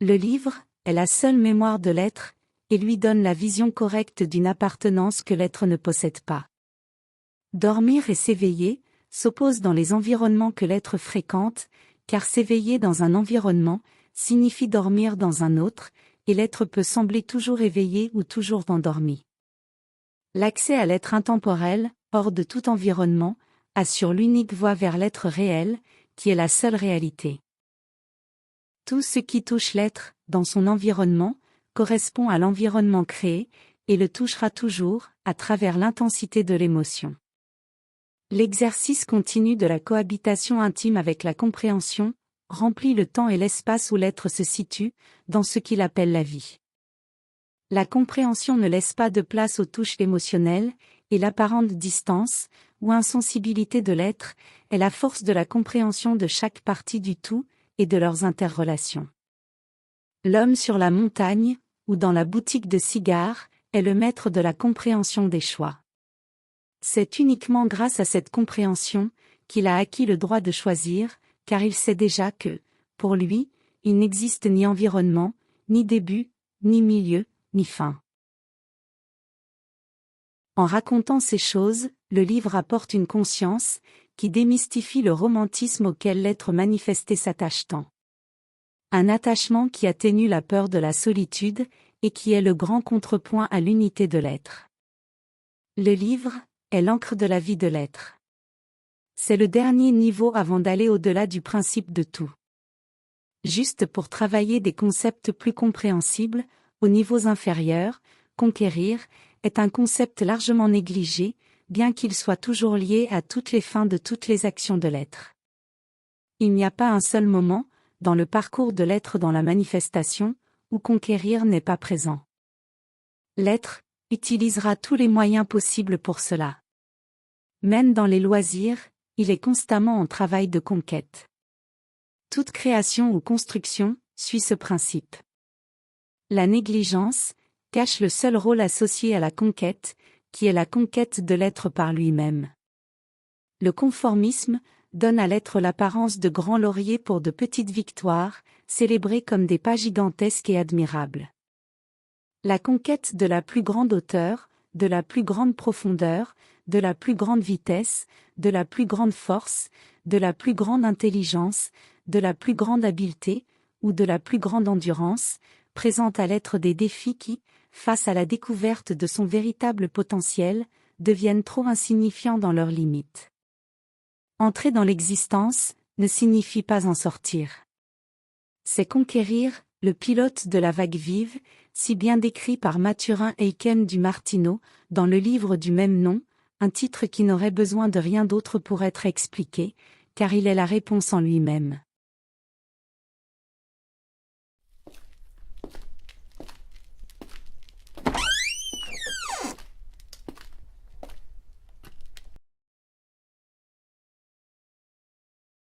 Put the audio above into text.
Le livre est la seule mémoire de l'être, et lui donne la vision correcte d'une appartenance que l'être ne possède pas. Dormir et s'éveiller s'opposent dans les environnements que l'être fréquente, car s'éveiller dans un environnement signifie dormir dans un autre, et l'être peut sembler toujours éveillé ou toujours endormi. L'accès à l'être intemporel, hors de tout environnement, assure l'unique voie vers l'être réel, qui est la seule réalité. Tout ce qui touche l'être, dans son environnement, correspond à l'environnement créé, et le touchera toujours, à travers l'intensité de l'émotion. L'exercice continu de la cohabitation intime avec la compréhension, remplit le temps et l'espace où l'être se situe, dans ce qu'il appelle la vie. La compréhension ne laisse pas de place aux touches émotionnelles, et l'apparente distance, ou insensibilité de l'être, est la force de la compréhension de chaque partie du tout, et de leurs interrelations. L'homme sur la montagne, ou dans la boutique de cigares, est le maître de la compréhension des choix. C'est uniquement grâce à cette compréhension, qu'il a acquis le droit de choisir, car il sait déjà que, pour lui, il n'existe ni environnement, ni début, ni milieu, ni fin. En racontant ces choses, le livre apporte une conscience, qui démystifie le romantisme auquel l'être manifesté s'attache tant. Un attachement qui atténue la peur de la solitude, et qui est le grand contrepoint à l'unité de l'être. Le livre est l'encre de la vie de l'être. C'est le dernier niveau avant d'aller au-delà du principe de tout. Juste pour travailler des concepts plus compréhensibles, aux niveaux inférieurs, conquérir est un concept largement négligé, bien qu'il soit toujours lié à toutes les fins de toutes les actions de l'être. Il n'y a pas un seul moment, dans le parcours de l'être dans la manifestation, où conquérir n'est pas présent. L'être utilisera tous les moyens possibles pour cela. Même dans les loisirs, il est constamment en travail de conquête. Toute création ou construction suit ce principe. La négligence cache le seul rôle associé à la conquête, qui est la conquête de l'être par lui-même. Le conformisme donne à l'être l'apparence de grands lauriers pour de petites victoires, célébrées comme des pas gigantesques et admirables. La conquête de la plus grande hauteur, de la plus grande profondeur, de la plus grande vitesse, de la plus grande force, de la plus grande intelligence, de la plus grande habileté, ou de la plus grande endurance, présente à l'être des défis qui, face à la découverte de son véritable potentiel, deviennent trop insignifiants dans leurs limites. Entrer dans l'existence ne signifie pas en sortir. C'est conquérir, le pilote de la vague vive, si bien décrit par Mathurin Eichen du Martineau, dans le livre du même nom, un titre qui n'aurait besoin de rien d'autre pour être expliqué, car il est la réponse en lui-même.